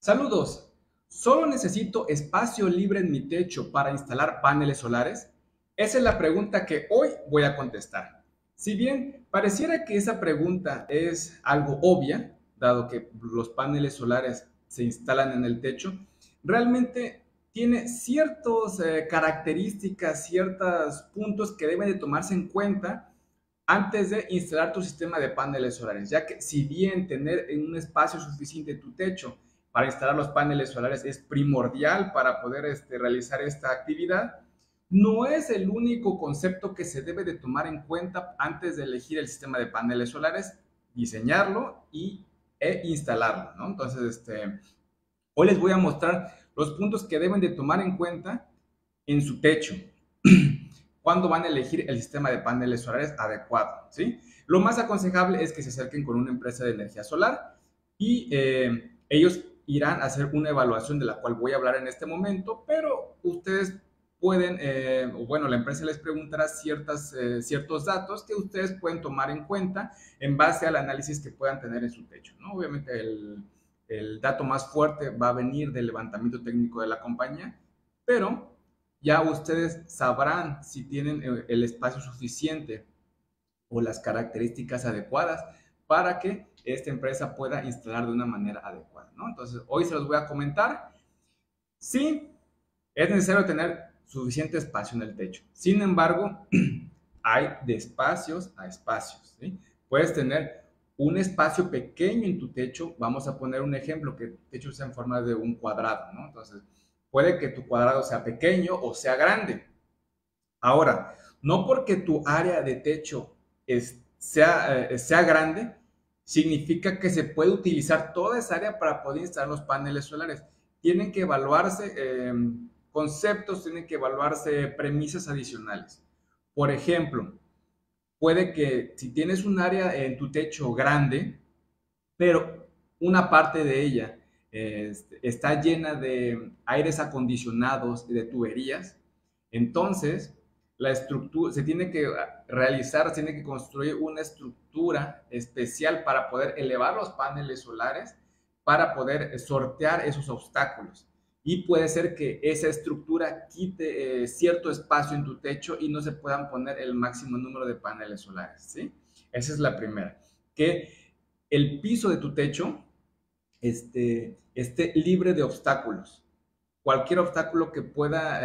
Saludos. ¿Solo necesito espacio libre en mi techo para instalar paneles solares? Esa es la pregunta que hoy voy a contestar. Si bien pareciera que esa pregunta es algo obvia, dado que los paneles solares se instalan en el techo, realmente tiene ciertas características, ciertos puntos que deben de tomarse en cuenta antes de instalar tu sistema de paneles solares, ya que si bien tener un espacio suficiente en tu techo para instalar los paneles solares es primordial para poder realizar esta actividad, no es el único concepto que se debe de tomar en cuenta antes de elegir el sistema de paneles solares, diseñarlo e instalarlo, ¿no? Entonces, hoy les voy a mostrar los puntos que deben de tomar en cuenta en su techo cuando van a elegir el sistema de paneles solares adecuado, ¿sí? Lo más aconsejable es que se acerquen con una empresa de energía solar y ellos irán a hacer una evaluación de la cual voy a hablar en este momento, pero ustedes pueden, bueno, la empresa les preguntará ciertos datos que ustedes pueden tomar en cuenta en base al análisis que puedan tener en su techo, ¿no? Obviamente el dato más fuerte va a venir del levantamiento técnico de la compañía, pero ya ustedes sabrán si tienen el espacio suficiente o las características adecuadas para que esta empresa pueda instalar de una manera adecuada, ¿no? Entonces, hoy se los voy a comentar. Sí, es necesario tener suficiente espacio en el techo. Sin embargo, hay de espacios a espacios, ¿sí? Puedes tener un espacio pequeño en tu techo. Vamos a poner un ejemplo, que el techo sea en forma de un cuadrado, ¿no? Entonces, puede que tu cuadrado sea pequeño o sea grande. Ahora, no porque tu área de techo sea grande, significa que se puede utilizar toda esa área para poder instalar los paneles solares. Tienen que evaluarse conceptos, tienen que evaluarse premisas adicionales. Por ejemplo, puede que si tienes un área en tu techo grande, pero una parte de ella está llena de aires acondicionados y de tuberías, entonces la estructura se tiene que realizar, se tiene que construir una estructura especial para poder elevar los paneles solares, para poder sortear esos obstáculos. Y puede ser que esa estructura quite cierto espacio en tu techo y no se puedan poner el máximo número de paneles solares, ¿sí? Esa es la primera. Que el piso de tu techo esté libre de obstáculos. Cualquier obstáculo que pueda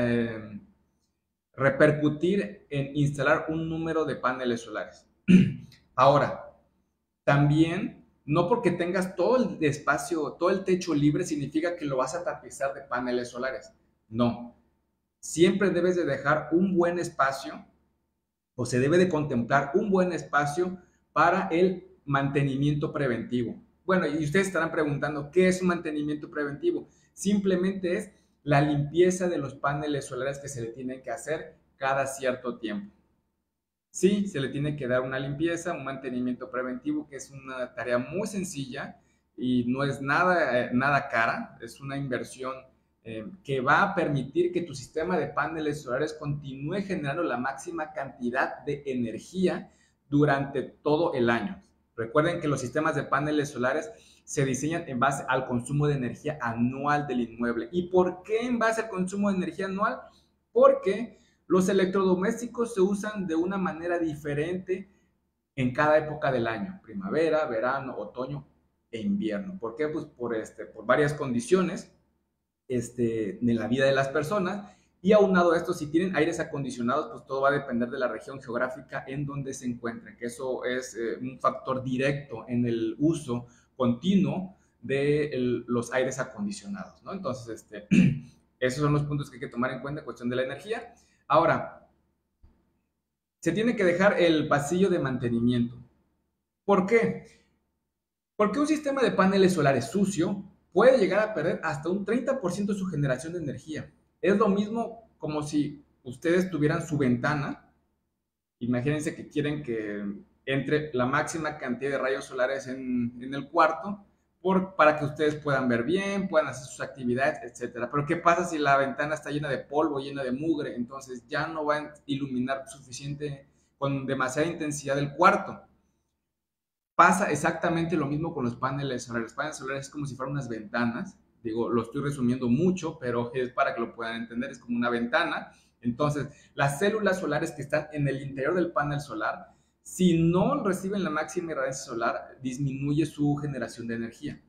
repercutir en instalar un número de paneles solares. Ahora, también, no porque tengas todo el espacio, todo el techo libre, significa que lo vas a tapizar de paneles solares. No. Siempre debes de dejar un buen espacio, o se debe de contemplar un buen espacio para el mantenimiento preventivo. Bueno, y ustedes estarán preguntando, ¿qué es un mantenimiento preventivo? Simplemente es la limpieza de los paneles solares que se le tienen que hacer cada cierto tiempo. Sí, se le tiene que dar una limpieza, un mantenimiento preventivo, que es una tarea muy sencilla y no es nada cara, es una inversión que va a permitir que tu sistema de paneles solares continúe generando la máxima cantidad de energía durante todo el año. Recuerden que los sistemas de paneles solares se diseñan en base al consumo de energía anual del inmueble. ¿Y por qué en base al consumo de energía anual? Porque los electrodomésticos se usan de una manera diferente en cada época del año, primavera, verano, otoño e invierno. ¿Por qué? Pues por varias condiciones de la vida de las personas, y aunado a esto, si tienen aires acondicionados, pues todo va a depender de la región geográfica en donde se encuentren, que eso es un factor directo en el uso continuo de los aires acondicionados, ¿no? Entonces, esos son los puntos que hay que tomar en cuenta en cuestión de la energía. Ahora, se tiene que dejar el pasillo de mantenimiento. ¿Por qué? Porque un sistema de paneles solares sucio puede llegar a perder hasta un 30% de su generación de energía. Es lo mismo como si ustedes tuvieran su ventana. Imagínense que quieren que entre la máxima cantidad de rayos solares en el cuarto para que ustedes puedan ver bien, puedan hacer sus actividades, etcétera. Pero ¿qué pasa si la ventana está llena de polvo, llena de mugre? Entonces ya no va a iluminar suficiente, con demasiada intensidad el cuarto. Pasa exactamente lo mismo con los paneles solares. Los paneles solares es como si fueran unas ventanas Digo, lo estoy resumiendo mucho, pero es para que lo puedan entender, es como una ventana. Entonces, las células solares que están en el interior del panel solar, si no reciben la máxima irradiancia solar, disminuye su generación de energía,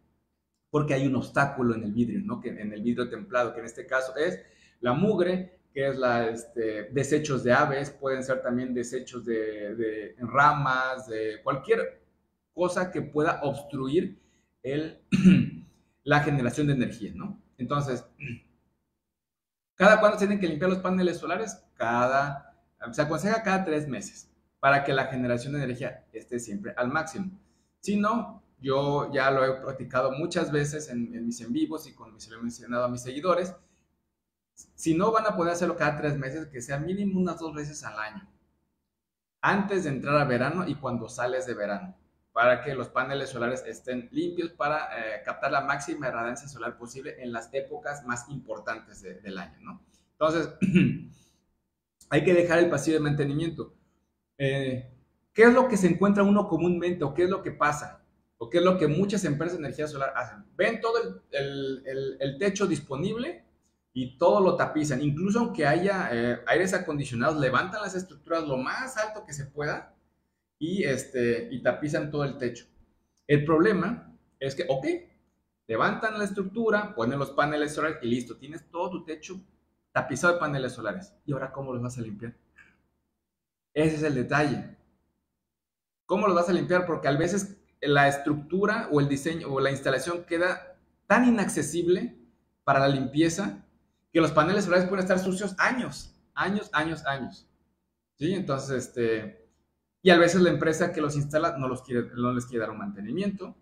porque hay un obstáculo en el vidrio, ¿no? Que en el vidrio templado, que en este caso es la mugre, que es desechos de aves, pueden ser también desechos de ramas, de cualquier cosa que pueda obstruir el, la generación de energía, ¿no? Entonces, ¿cada cuándo se tienen que limpiar los paneles solares? Se aconseja cada 3 meses para que la generación de energía esté siempre al máximo. Si no, yo ya lo he practicado muchas veces en mis en vivos y con mis, lo he mencionado a mis seguidores. Si no van a poder hacerlo cada 3 meses, que sea mínimo unas 2 veces al año, antes de entrar a verano y cuando sales de verano, para que los paneles solares estén limpios para captar la máxima irradiancia solar posible en las épocas más importantes del año, ¿no? Entonces, hay que dejar el pasillo de mantenimiento. ¿Qué es lo que se encuentra uno comúnmente o qué es lo que pasa? ¿O qué es lo que muchas empresas de energía solar hacen? Ven todo el techo disponible y todo lo tapizan. Incluso aunque haya aires acondicionados, levantan las estructuras lo más alto que se pueda y tapizan todo el techo. El problema es que, ok, levantan la estructura, ponen los paneles solares y listo, tienes todo tu techo tapizado de paneles solares. ¿Y ahora cómo los vas a limpiar? Ese es el detalle. ¿Cómo los vas a limpiar? Porque a veces la estructura o el diseño o la instalación queda tan inaccesible para la limpieza que los paneles solares pueden estar sucios años, años, años, años. ¿Sí? Entonces, y a veces la empresa que los instala no les quiere dar un mantenimiento.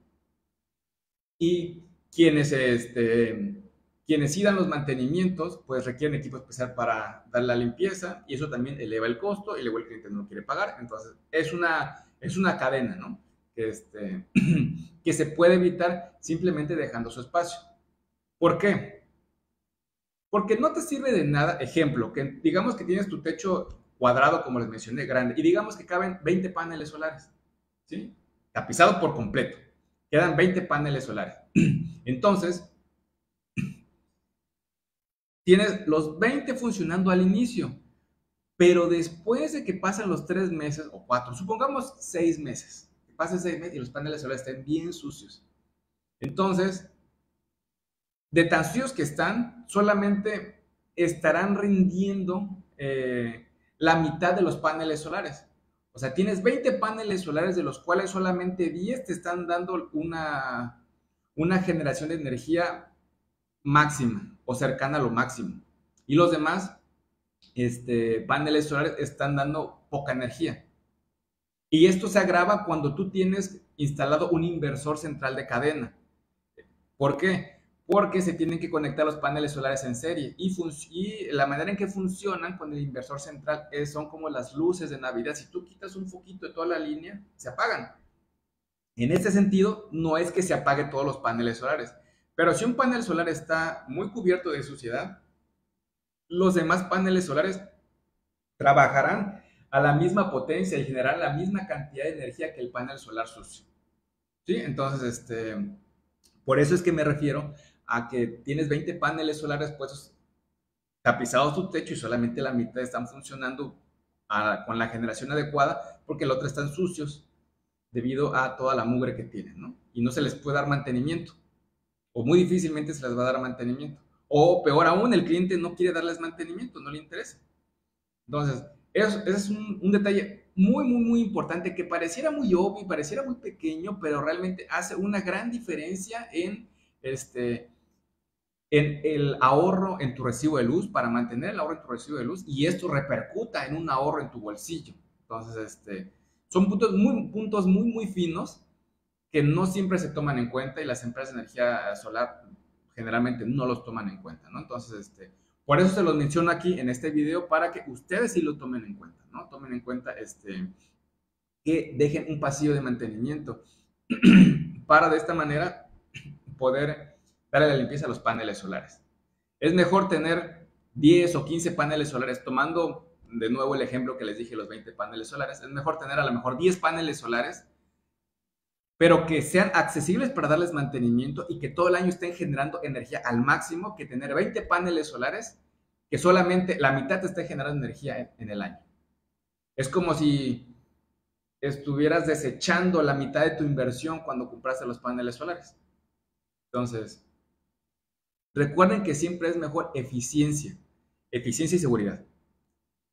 Y quienes sí dan los mantenimientos, pues requieren equipo especial para dar la limpieza y eso también eleva el costo y luego el cliente no quiere pagar. Entonces, es una cadena, ¿no? Que se puede evitar simplemente dejando su espacio. ¿Por qué? Porque no te sirve de nada, ejemplo, que digamos que tienes tu techo cuadrado, como les mencioné, grande, y digamos que caben 20 paneles solares, ¿sí? Tapizado por completo. Quedan 20 paneles solares. Entonces, tienes los 20 funcionando al inicio, pero después de que pasen los 3 meses o 4, supongamos 6 meses, que pasen 6 meses y los paneles solares estén bien sucios. Entonces, de tan sucios que están, solamente estarán rindiendo la mitad de los paneles solares. O sea, tienes 20 paneles solares de los cuales solamente 10 te están dando una generación de energía máxima o cercana a lo máximo. Y los demás paneles solares están dando poca energía. Y esto se agrava cuando tú tienes instalado un inversor central de cadena. ¿Por qué? Porque se tienen que conectar los paneles solares en serie y la manera en que funcionan con el inversor central son como las luces de Navidad. Si tú quitas un foquito de toda la línea, se apagan. En este sentido, no es que se apague todos los paneles solares, pero si un panel solar está muy cubierto de suciedad, los demás paneles solares trabajarán a la misma potencia y generarán la misma cantidad de energía que el panel solar sucio. ¿Sí? Entonces, por eso es que me refiero a que tienes 20 paneles solares puestos tapizados tu techo y solamente la mitad están funcionando con la generación adecuada porque los otros están sucios debido a toda la mugre que tienen, ¿no? Y no se les puede dar mantenimiento o muy difícilmente se les va a dar mantenimiento. O peor aún, el cliente no quiere darles mantenimiento, no le interesa. Entonces, ese es un detalle muy, muy, muy importante que pareciera muy obvio, pareciera muy pequeño, pero realmente hace una gran diferencia en el ahorro en tu recibo de luz, para mantener el ahorro en tu recibo de luz y esto repercuta en un ahorro en tu bolsillo. Entonces, son puntos muy, muy finos que no siempre se toman en cuenta y las empresas de energía solar generalmente no los toman en cuenta, ¿no? Entonces, por eso se los menciono aquí en este video para que ustedes sí lo tomen en cuenta, ¿no? Tomen en cuenta que dejen un pasillo de mantenimiento para de esta manera poder darle la limpieza a los paneles solares. Es mejor tener 10 o 15 paneles solares, tomando de nuevo el ejemplo que les dije, los 20 paneles solares, es mejor tener a lo mejor 10 paneles solares pero que sean accesibles para darles mantenimiento y que todo el año estén generando energía al máximo, que tener 20 paneles solares que solamente la mitad te esté generando energía en el año. Es como si estuvieras desechando la mitad de tu inversión cuando compraste los paneles solares. Entonces, recuerden que siempre es mejor eficiencia y seguridad,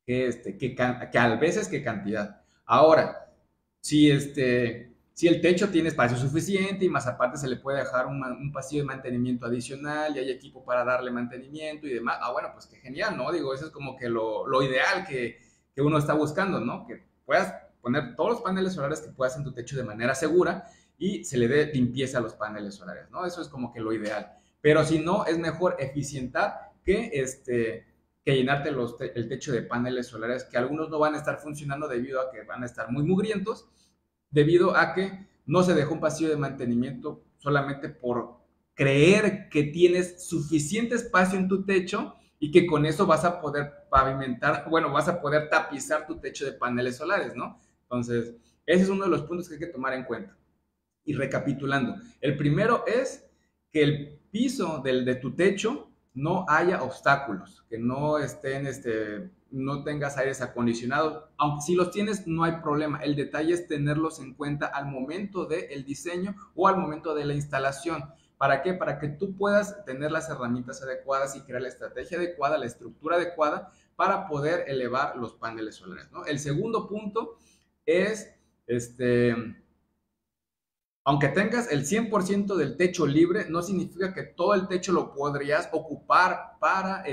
que a veces que cantidad. Ahora, si el techo tiene espacio suficiente y más aparte se le puede dejar un pasillo de mantenimiento adicional y hay equipo para darle mantenimiento y demás, bueno, pues qué genial, ¿no? Digo, eso es como que lo ideal que uno está buscando, ¿no? Que puedas poner todos los paneles solares que puedas en tu techo de manera segura y se le dé limpieza a los paneles solares, ¿no? Eso es como que lo ideal. Pero si no, es mejor eficientar que llenarte el techo de paneles solares, que algunos no van a estar funcionando debido a que van a estar muy mugrientos, debido a que no se dejó un pasillo de mantenimiento solamente por creer que tienes suficiente espacio en tu techo y que con eso vas a poder pavimentar, bueno, vas a poder tapizar tu techo de paneles solares, ¿no? Entonces, ese es uno de los puntos que hay que tomar en cuenta. Y recapitulando, el primero es que el piso de tu techo no haya obstáculos, que no estén, no tengas aires acondicionados, aunque si los tienes no hay problema, el detalle es tenerlos en cuenta al momento del diseño o al momento de la instalación. ¿Para qué? Para que tú puedas tener las herramientas adecuadas y crear la estrategia adecuada, la estructura adecuada para poder elevar los paneles solares, ¿no? El segundo punto es, aunque tengas el 100% del techo libre, no significa que todo el techo lo podrías ocupar para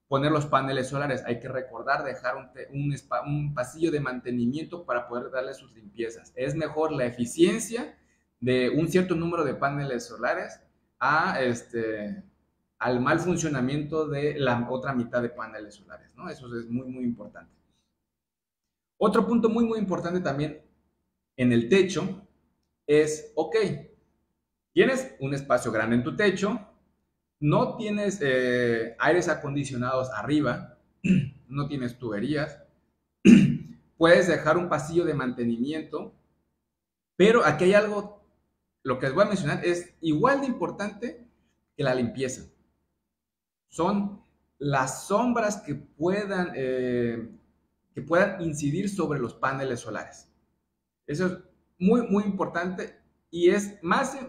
poner los paneles solares. Hay que recordar dejar un pasillo de mantenimiento para poder darle sus limpiezas. Es mejor la eficiencia de un cierto número de paneles solares al mal funcionamiento de la otra mitad de paneles solares, ¿no? Eso es muy, muy importante. Otro punto muy, muy importante también en el techo es, ok, tienes un espacio grande en tu techo, no tienes aires acondicionados arriba, no tienes tuberías, puedes dejar un pasillo de mantenimiento, pero aquí hay algo, lo que les voy a mencionar es igual de importante que la limpieza. Son las sombras que puedan incidir sobre los paneles solares. Eso es muy, muy importante y es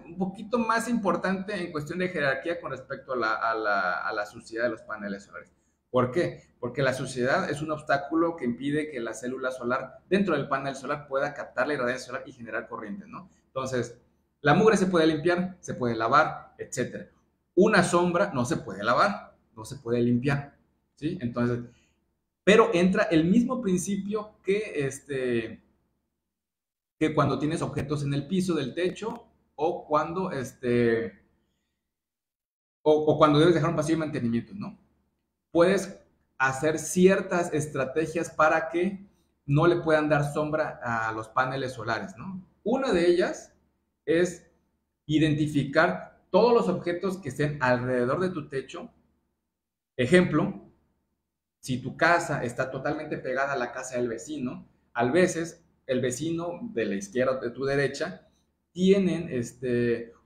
un poquito más importante en cuestión de jerarquía con respecto a la suciedad de los paneles solares. ¿Por qué? Porque la suciedad es un obstáculo que impide que la célula solar dentro del panel solar pueda captar la irradiación solar y generar corriente, ¿no? Entonces, la mugre se puede limpiar, se puede lavar, etc. Una sombra no se puede lavar, no se puede limpiar, ¿sí? Entonces, pero entra el mismo principio que cuando tienes objetos en el piso del techo o cuando debes dejar un pasillo de mantenimiento, ¿no? Puedes hacer ciertas estrategias para que no le puedan dar sombra a los paneles solares, ¿no? Una de ellas es identificar todos los objetos que estén alrededor de tu techo. Ejemplo, si tu casa está totalmente pegada a la casa del vecino, a veces el vecino de la izquierda o de tu derecha tienen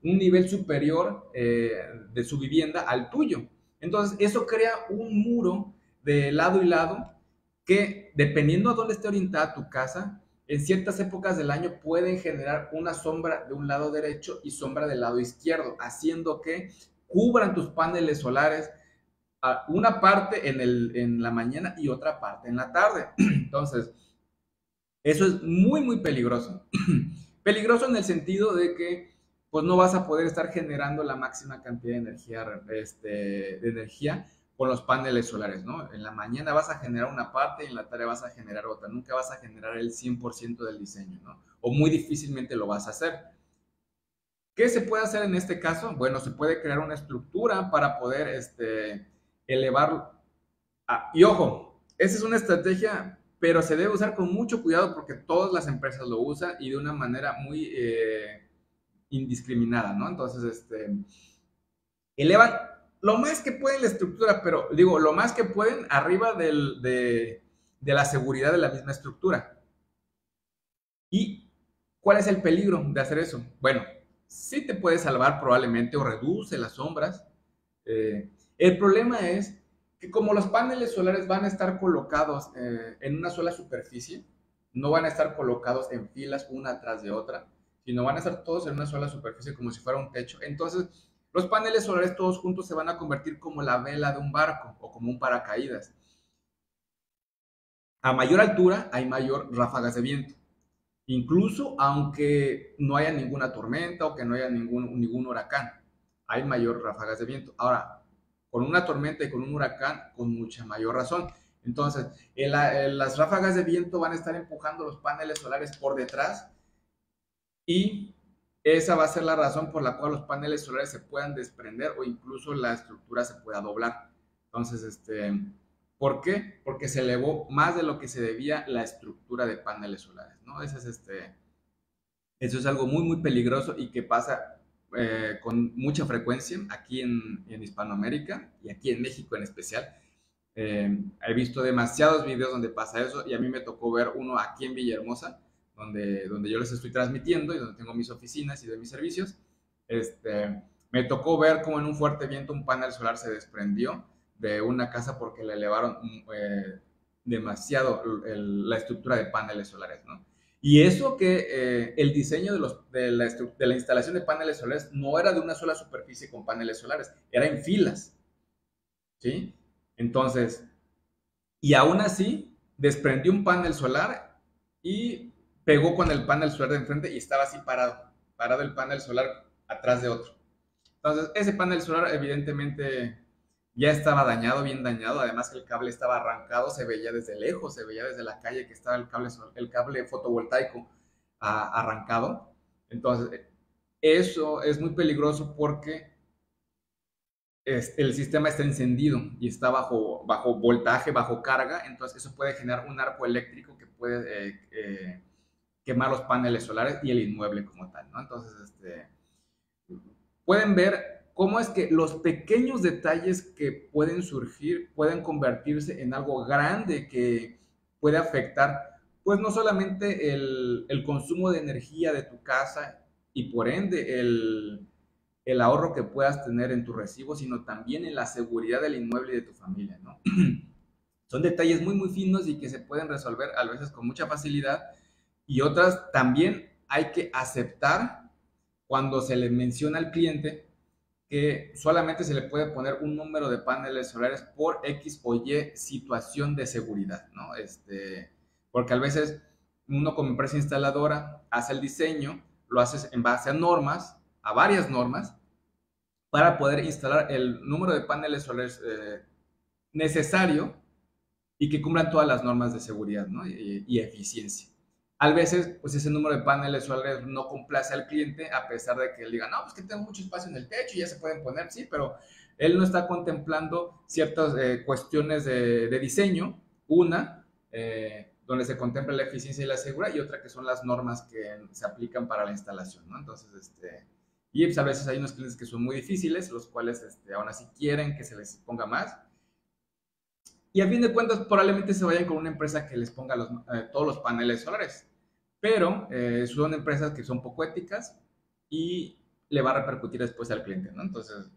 un nivel superior de su vivienda al tuyo. Entonces, eso crea un muro de lado y lado que, dependiendo a dónde esté orientada tu casa, en ciertas épocas del año pueden generar una sombra de un lado derecho y sombra del lado izquierdo, haciendo que cubran tus paneles solares una parte en la mañana y otra parte en la tarde. Entonces, eso es muy, muy peligroso. Peligroso en el sentido de que pues no vas a poder estar generando la máxima cantidad de energía con los paneles solares, ¿no? En la mañana vas a generar una parte y en la tarde vas a generar otra. Nunca vas a generar el 100% del diseño, ¿no? O muy difícilmente lo vas a hacer. ¿Qué se puede hacer en este caso? Bueno, se puede crear una estructura para poder elevar. Y ojo, esa es una estrategia, pero se debe usar con mucho cuidado porque todas las empresas lo usan y de una manera muy indiscriminada, ¿no? Entonces, elevan lo más que pueden la estructura, pero digo, lo más que pueden arriba de la seguridad de la misma estructura. Y ¿Cuál es el peligro de hacer eso? Bueno, sí te puede salvar probablemente o reduce las sombras. El problema es que como los paneles solares van a estar colocados en una sola superficie, no van a estar colocados en filas una atrás de otra, sino van a estar todos en una sola superficie como si fuera un techo. Entonces, los paneles solares todos juntos se van a convertir como la vela de un barco o como un paracaídas. A mayor altura hay mayor ráfagas de viento. Incluso aunque no haya ninguna tormenta o que no haya ningún huracán, hay mayor ráfagas de viento. Ahora, con una tormenta y con un huracán, con mucha mayor razón. Entonces, las ráfagas de viento van a estar empujando los paneles solares por detrás y esa va a ser la razón por la cual los paneles solares se puedan desprender o incluso la estructura se pueda doblar. Entonces, ¿por qué? Porque se elevó más de lo que se debía la estructura de paneles solares, ¿no? Eso es algo muy peligroso y que pasa con mucha frecuencia aquí en Hispanoamérica y aquí en México en especial. He visto demasiados videos donde pasa eso y a mí me tocó ver uno aquí en Villahermosa, donde yo les estoy transmitiendo y donde tengo mis oficinas y de mis servicios. Me tocó ver cómo en un fuerte viento un panel solar se desprendió de una casa porque le elevaron demasiado la estructura de paneles solares, ¿no? Y eso que el diseño de la instalación de paneles solares no era de una sola superficie con paneles solares, era en filas, ¿sí? Entonces, y aún así, desprendió un panel solar y pegó con el panel solar de enfrente y estaba así parado el panel solar atrás de otro. Entonces, ese panel solar evidentemente ya estaba dañado, bien dañado, además que el cable estaba arrancado, se veía desde lejos, se veía desde la calle que estaba el cable fotovoltaico arrancado. Entonces, eso es muy peligroso porque el sistema está encendido y está bajo voltaje, bajo carga, entonces eso puede generar un arco eléctrico que puede quemar los paneles solares y el inmueble como tal, ¿no? Entonces, pueden ver cómo es que los pequeños detalles que pueden surgir pueden convertirse en algo grande que puede afectar, pues no solamente el consumo de energía de tu casa y por ende el ahorro que puedas tener en tu recibo, sino también en la seguridad del inmueble y de tu familia, ¿no? Son detalles muy finos y que se pueden resolver a veces con mucha facilidad y otras también hay que aceptar cuando se le menciona al cliente que solamente se le puede poner un número de paneles solares por X o Y situación de seguridad, ¿no? Porque a veces uno como empresa instaladora hace el diseño, lo haces en base a normas, a varias normas, para poder instalar el número de paneles solares necesario y que cumplan todas las normas de seguridad, ¿no? y eficiencia. A veces, pues ese número de paneles solares no complace al cliente a pesar de que él diga, no, pues que tengo mucho espacio en el techo y ya se pueden poner, sí, pero él no está contemplando ciertas cuestiones de diseño, una, donde se contempla la eficiencia y la seguridad, y otra que son las normas que se aplican para la instalación, ¿no? Entonces, y pues a veces hay unos clientes que son muy difíciles, los cuales aún así quieren que se les ponga más, y a fin de cuentas probablemente se vayan con una empresa que les ponga todos los paneles solares, pero son empresas que son poco éticas y le va a repercutir después al cliente, ¿no? Entonces,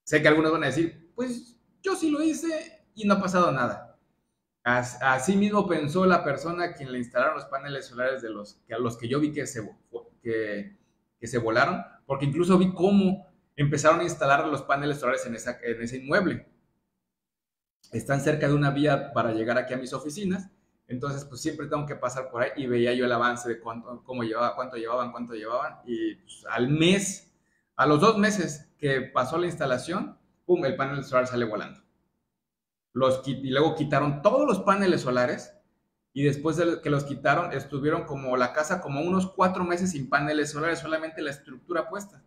sé que algunos van a decir, pues yo sí lo hice y no ha pasado nada. Así mismo pensó la persona a quien le instalaron los paneles solares a los que yo vi que se volaron, porque incluso vi cómo empezaron a instalar los paneles solares en ese inmueble. Están cerca de una vía para llegar aquí a mis oficinas, entonces pues siempre tengo que pasar por ahí y veía yo el avance de cuánto llevaban y pues, a los 2 meses que pasó la instalación, pum, el panel solar sale volando. Y luego quitaron todos los paneles solares y después de que los quitaron estuvieron como la casa como unos 4 meses sin paneles solares, solamente la estructura puesta.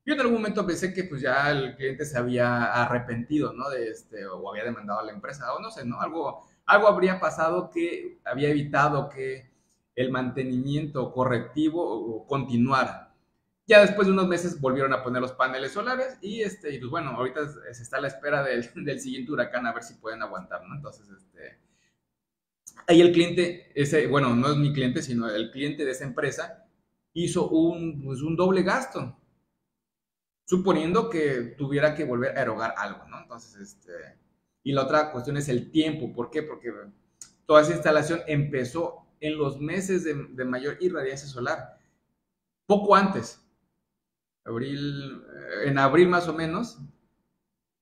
Yo en algún momento pensé que pues ya el cliente se había arrepentido, ¿no? O había demandado a la empresa, o no sé, ¿no? Algo habría pasado que había evitado que el mantenimiento correctivo continuara. Ya después de unos meses volvieron a poner los paneles solares y pues bueno, ahorita se está a la espera del siguiente huracán a ver si pueden aguantar, ¿no? Entonces, Ahí el cliente, ese, bueno, no es mi cliente, sino el cliente de esa empresa, hizo pues un doble gasto, suponiendo que tuviera que volver a erogar algo, ¿no? Entonces, y la otra cuestión es el tiempo. ¿Por qué? Porque toda esa instalación empezó en los meses de mayor irradiancia solar, poco antes, en abril más o menos,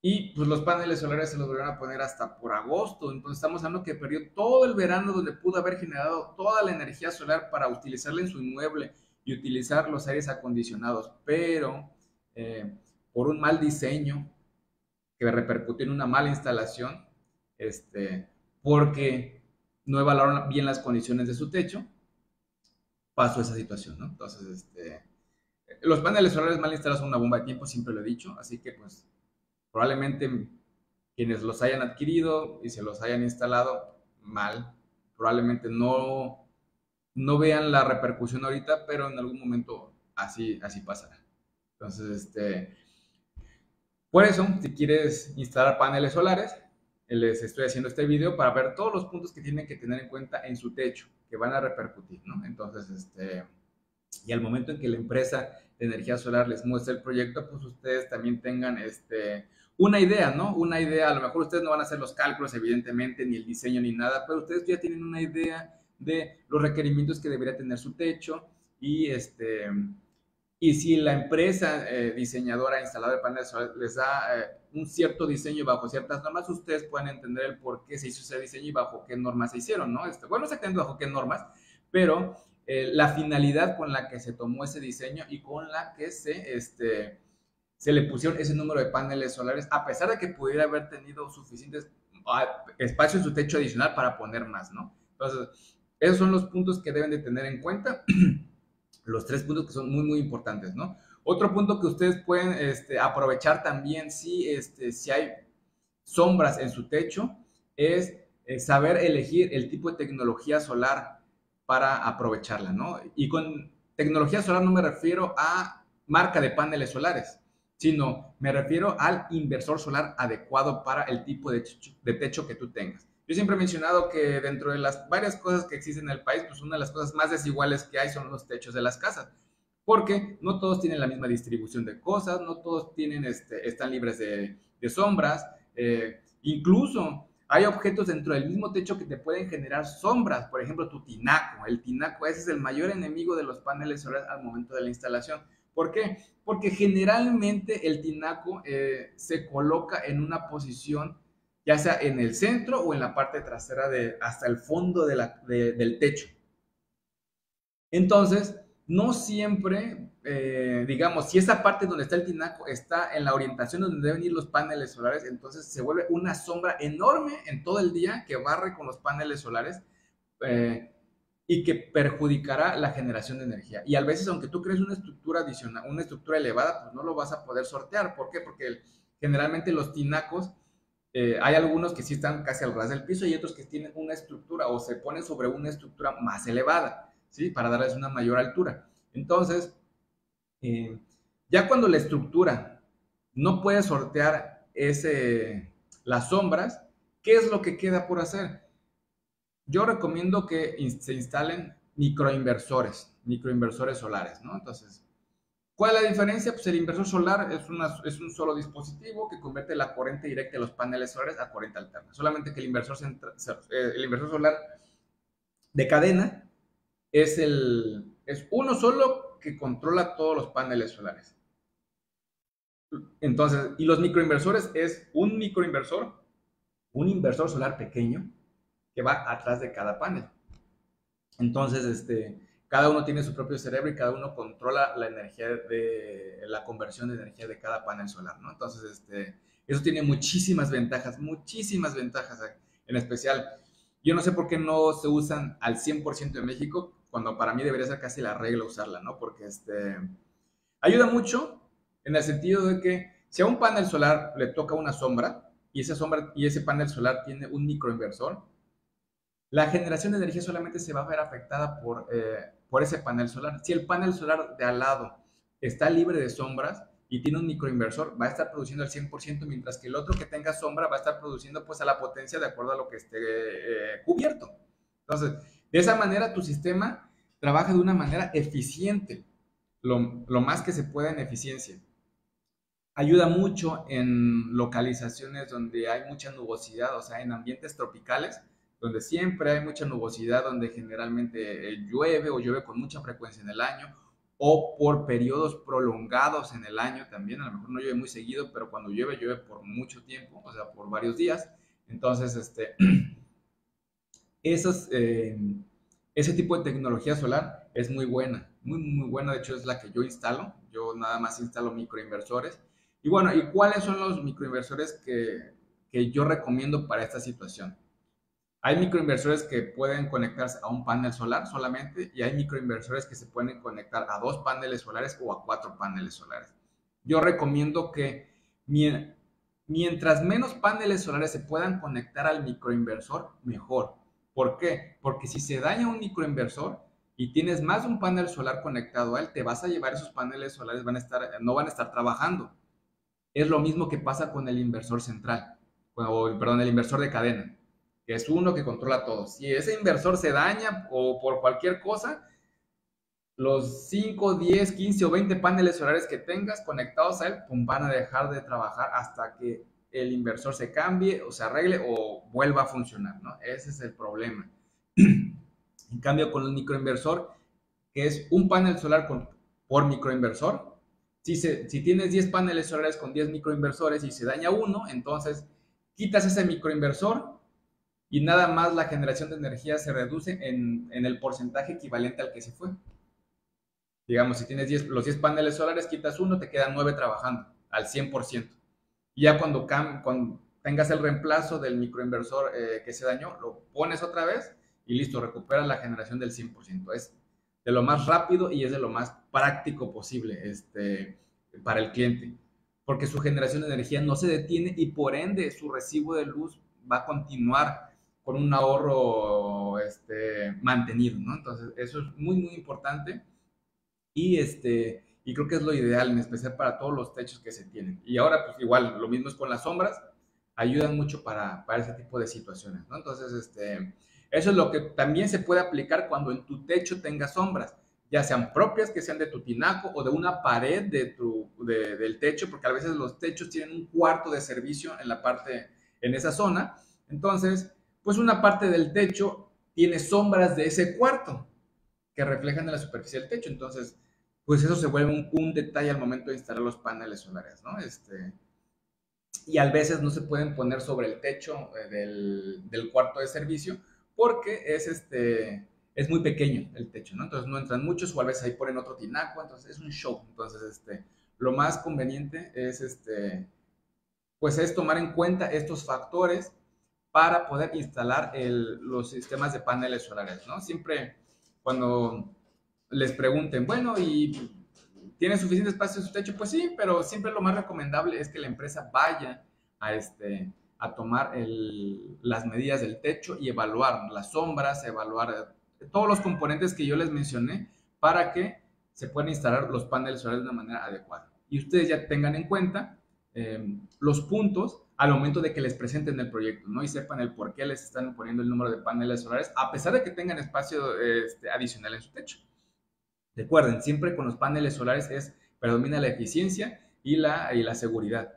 y pues los paneles solares se los volvieron a poner hasta por agosto. Entonces estamos hablando que perdió todo el verano donde pudo haber generado toda la energía solar para utilizarla en su inmueble y utilizar los aires acondicionados. Pero eh, por un mal diseño que repercutió en una mala instalación, porque no evaluaron bien las condiciones de su techo, pasó esa situación, ¿no? Entonces, los paneles solares mal instalados son una bomba de tiempo, siempre lo he dicho, así que pues probablemente quienes los hayan adquirido y se los hayan instalado mal, probablemente no vean la repercusión ahorita, pero en algún momento así pasará. Entonces, por eso, si quieres instalar paneles solares, les estoy haciendo este video para ver todos los puntos que tienen que tener en cuenta en su techo, que van a repercutir, ¿no? Entonces, y al momento en que la empresa de energía solar les muestre el proyecto, pues ustedes también tengan una idea, ¿no? Una idea, a lo mejor ustedes no van a hacer los cálculos, evidentemente, ni el diseño ni nada, pero ustedes ya tienen una idea de los requerimientos que debería tener su techo y si la empresa diseñadora, instaladora de paneles solares les da un cierto diseño bajo ciertas normas, ustedes pueden entender el por qué se hizo ese diseño y bajo qué normas se hicieron, ¿no? Bueno, no exactamente bajo qué normas, pero la finalidad con la que se tomó ese diseño y con la que se le pusieron ese número de paneles solares, a pesar de que pudiera haber tenido suficientes espacio en su techo adicional para poner más, ¿no? Entonces, esos son los puntos que deben de tener en cuenta, los tres puntos que son muy, muy importantes, ¿no? Otro punto que ustedes pueden aprovechar también si hay sombras en su techo es saber elegir el tipo de tecnología solar para aprovecharla, ¿no? Y con tecnología solar no me refiero a marca de paneles solares, sino me refiero al inversor solar adecuado para el tipo de techo que tú tengas. Yo siempre he mencionado que dentro de las varias cosas que existen en el país, pues una de las cosas más desiguales que hay son los techos de las casas, porque no todos tienen la misma distribución de cosas, no todos tienen, están libres de sombras, incluso hay objetos dentro del mismo techo que te pueden generar sombras, por ejemplo tu tinaco, el tinaco ese es el mayor enemigo de los paneles solares al momento de la instalación. ¿Por qué? Porque generalmente el tinaco se coloca en una posición ya sea en el centro o en la parte trasera hasta el fondo del techo. Entonces, no siempre, digamos, si esa parte donde está el tinaco está en la orientación donde deben ir los paneles solares, entonces se vuelve una sombra enorme en todo el día que barre con los paneles solares eh, y que perjudicará la generación de energía. Y a veces, aunque tú crees una estructura adicional, una estructura elevada, pues no lo vas a poder sortear. ¿Por qué? Porque generalmente los tinacos, hay algunos que sí están casi al ras del piso y otros que tienen una estructura o se ponen sobre una estructura más elevada, ¿sí? Para darles una mayor altura. Entonces, eh, ya cuando la estructura no puede sortear las sombras, ¿qué es lo que queda por hacer? Yo recomiendo que se instalen microinversores solares, ¿no? Entonces, ¿cuál es la diferencia? Pues el inversor solar es un solo dispositivo que convierte la corriente directa de los paneles solares a corriente alterna. Solamente que el inversor solar de cadena es uno solo que controla todos los paneles solares. Entonces, y los microinversores es un inversor solar pequeño que va atrás de cada panel. Entonces, cada uno tiene su propio cerebro y cada uno controla la energía de la conversión de energía de cada panel solar, ¿no? Entonces, eso tiene muchísimas ventajas, en especial. Yo no sé por qué no se usan al 100% en México, cuando para mí debería ser casi la regla usarla, ¿no? Porque ayuda mucho en el sentido de que si a un panel solar le toca una sombra y esa sombra y ese panel solar tiene un microinversor, la generación de energía solamente se va a ver afectada por ese panel solar. Si el panel solar de al lado está libre de sombras y tiene un microinversor, va a estar produciendo al 100%, mientras que el otro que tenga sombra va a estar produciendo pues a la potencia de acuerdo a lo que esté cubierto. Entonces, de esa manera tu sistema trabaja de una manera eficiente, lo más que se pueda en eficiencia. Ayuda mucho en localizaciones donde hay mucha nubosidad, o sea, en ambientes tropicales, donde siempre hay mucha nubosidad, donde generalmente llueve o llueve con mucha frecuencia en el año, o por periodos prolongados en el año también. A lo mejor no llueve muy seguido, pero cuando llueve, llueve por mucho tiempo, o sea, por varios días. Entonces, esos, ese tipo de tecnología solar es muy buena, muy buena. De hecho, es la que yo instalo. Yo nada más instalo microinversores. Y bueno, ¿y cuáles son los microinversores que yo recomiendo para esta situación? Hay microinversores que pueden conectarse a un panel solar solamente y hay microinversores que se pueden conectar a 2 paneles solares o a 4 paneles solares. Yo recomiendo que mientras menos paneles solares se puedan conectar al microinversor, mejor. ¿Por qué? Porque si se daña un microinversor y tienes más de un panel solar conectado a él, te vas a llevar esos paneles solares, no van a estar trabajando. Es lo mismo que pasa con el inversor central, perdón, el inversor de cadena, que es uno que controla todo. Si ese inversor se daña o por cualquier cosa, los 5, 10, 15 o 20 paneles solares que tengas conectados a él, pum, van a dejar de trabajar hasta que el inversor se cambie o se arregle o vuelva a funcionar, ¿no? Ese es el problema. En cambio, con el microinversor, que es un panel solar por microinversor, si tienes 10 paneles solares con 10 microinversores y se daña uno, entonces quitas ese microinversor y nada más la generación de energía se reduce en el porcentaje equivalente al que se fue. Digamos, si tienes los 10 paneles solares, quitas uno, te quedan 9 trabajando al 100%. Y ya cuando tengas el reemplazo del microinversor que se dañó, lo pones otra vez y listo, recuperas la generación del 100%. Es de lo más rápido y es de lo más práctico posible para el cliente, porque su generación de energía no se detiene y por ende su recibo de luz va a continuar con un ahorro mantenido, ¿no? Entonces, eso es muy importante y creo que es lo ideal, en especial para todos los techos que se tienen. Y ahora, pues igual, lo mismo es con las sombras, ayudan mucho para ese tipo de situaciones, ¿no? Entonces, eso es lo que también se puede aplicar cuando en tu techo tengas sombras, ya sean propias, que sean de tu tinaco o de una pared del techo, porque a veces los techos tienen un cuarto de servicio en la parte, en esa zona. Entonces, pues una parte del techo tiene sombras de ese cuarto que reflejan en la superficie del techo. Entonces, pues eso se vuelve un detalle al momento de instalar los paneles solares, ¿no? Y a veces no se pueden poner sobre el techo del cuarto de servicio porque es muy pequeño el techo, ¿no? Entonces no entran muchos o a veces ahí ponen otro tinaco, entonces es un show. Entonces, lo más conveniente es, pues es tomar en cuenta estos factores para poder instalar los sistemas de paneles solares, ¿no? Siempre cuando les pregunten, bueno, ¿y tiene suficiente espacio en su techo? Pues sí, pero siempre lo más recomendable es que la empresa vaya a, a tomar las medidas del techo y evaluar las sombras, evaluar todos los componentes que yo les mencioné para que se puedan instalar los paneles solares de una manera adecuada. Y ustedes ya tengan en cuenta los puntos al momento de que les presenten el proyecto, ¿no? Y sepan el por qué les están poniendo el número de paneles solares, a pesar de que tengan espacio adicional en su techo. Recuerden, siempre con los paneles solares predomina la eficiencia y la seguridad,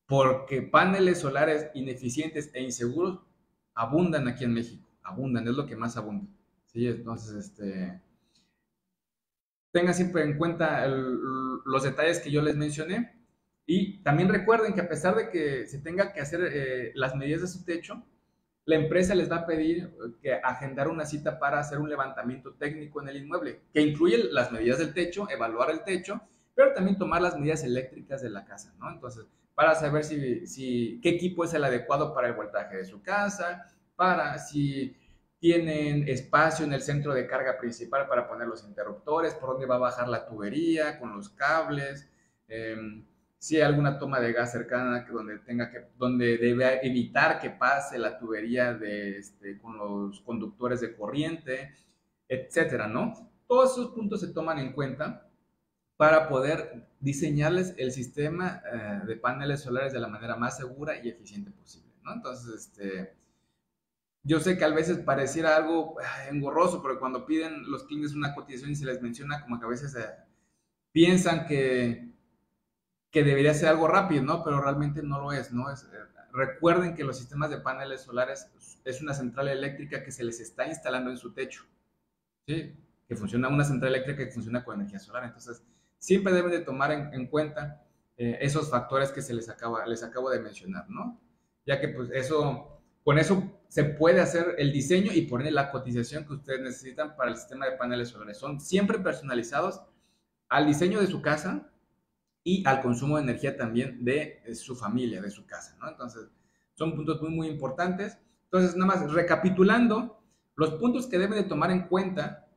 porque paneles solares ineficientes e inseguros abundan aquí en México, abundan, es lo que más abunda. ¿Sí? Entonces, tengan siempre en cuenta los detalles que yo les mencioné y también recuerden que a pesar de que se tenga que hacer las medidas de su techo, la empresa les va a pedir que agendar una cita para hacer un levantamiento técnico en el inmueble, que incluye las medidas del techo, evaluar el techo, pero también tomar las medidas eléctricas de la casa, ¿no? Entonces, para saber qué equipo es el adecuado para el voltaje de su casa, para si tienen espacio en el centro de carga principal para poner los interruptores, por dónde va a bajar la tubería con los cables, si hay alguna toma de gas cercana donde debe evitar que pase la tubería con los conductores de corriente, etcétera, ¿no? Todos esos puntos se toman en cuenta para poder diseñarles el sistema de paneles solares de la manera más segura y eficiente posible, ¿no? Entonces, Yo sé que a veces pareciera algo engorroso, pero cuando piden los clientes una cotización y se les menciona, como que a veces piensan que debería ser algo rápido, ¿no? Pero realmente no lo es, ¿no? Recuerden que los sistemas de paneles solares es una central eléctrica que se les está instalando en su techo, ¿sí? Que funciona, una central eléctrica que funciona con energía solar. Entonces, siempre deben de tomar en cuenta esos factores que les acabo de mencionar, ¿no? Ya que pues eso, con eso se puede hacer el diseño y poner la cotización que ustedes necesitan para el sistema de paneles solares. Son siempre personalizados al diseño de su casa y al consumo de energía también de su familia, de su casa, ¿no? Entonces, son puntos muy, muy importantes. Entonces, nada más recapitulando, los puntos que deben de tomar en cuenta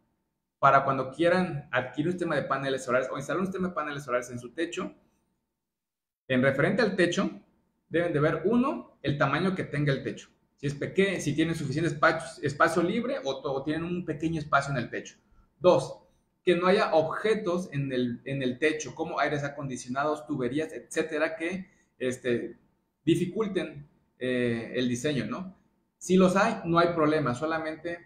para cuando quieran adquirir un sistema de paneles solares o instalar un sistema de paneles solares en su techo, en referente al techo, deben de ver, uno, el tamaño que tenga el techo. Si es pequeño, si tienen suficiente espacio libre o tienen un pequeño espacio en el techo. Dos, que no haya objetos en el techo, como aires acondicionados, tuberías, etcétera, que dificulten el diseño, ¿no? Si los hay, no hay problema, solamente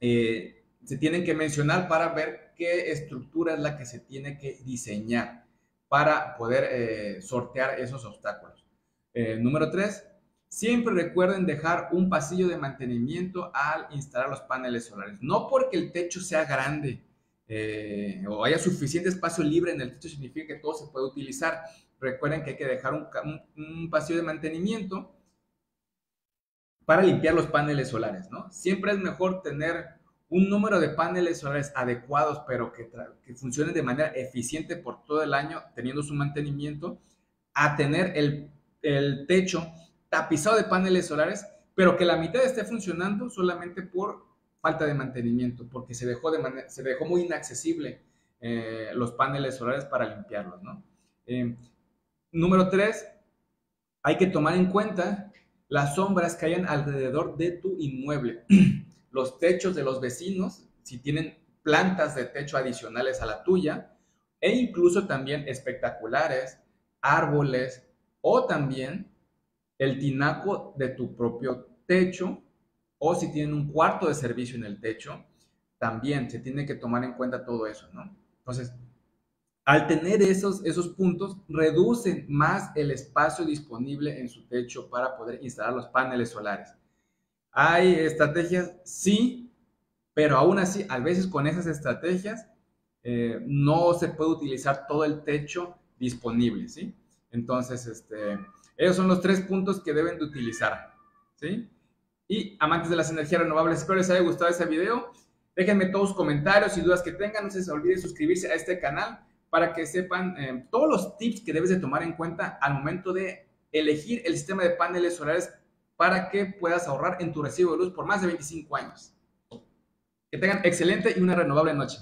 se tienen que mencionar para ver qué estructura es la que se tiene que diseñar para poder sortear esos obstáculos. Número 3, siempre recuerden dejar un pasillo de mantenimiento al instalar los paneles solares. No porque el techo sea grande o haya suficiente espacio libre en el techo significa que todo se puede utilizar. Recuerden que hay que dejar un pasillo de mantenimiento para limpiar los paneles solares, ¿no? Siempre es mejor tener un número de paneles solares adecuados, pero que funcionen de manera eficiente por todo el año, teniendo su mantenimiento, a tener el techo tapizado de paneles solares, pero que la mitad esté funcionando solamente por falta de mantenimiento, porque se dejó muy inaccesible los paneles solares para limpiarlos, ¿no? Número 3, hay que tomar en cuenta las sombras que hayan alrededor de tu inmueble, los techos de los vecinos, si tienen plantas de techo adicionales a la tuya, e incluso también espectaculares, árboles o también el tinaco de tu propio techo, o si tienen un cuarto de servicio en el techo, también se tiene que tomar en cuenta todo eso, ¿no? Entonces, al tener esos puntos, reducen más el espacio disponible en su techo para poder instalar los paneles solares. ¿Hay estrategias? Sí, pero aún así, a veces con esas estrategias no se puede utilizar todo el techo disponible, ¿sí? Entonces, esos son los 3 puntos que deben de utilizar, ¿sí? Y amantes de las energías renovables, espero les haya gustado este video. Déjenme todos los comentarios y dudas que tengan. No se olviden suscribirse a este canal para que sepan todos los tips que debes de tomar en cuenta al momento de elegir el sistema de paneles solares para que puedas ahorrar en tu recibo de luz por más de 25 años. Que tengan excelente y una renovable noche.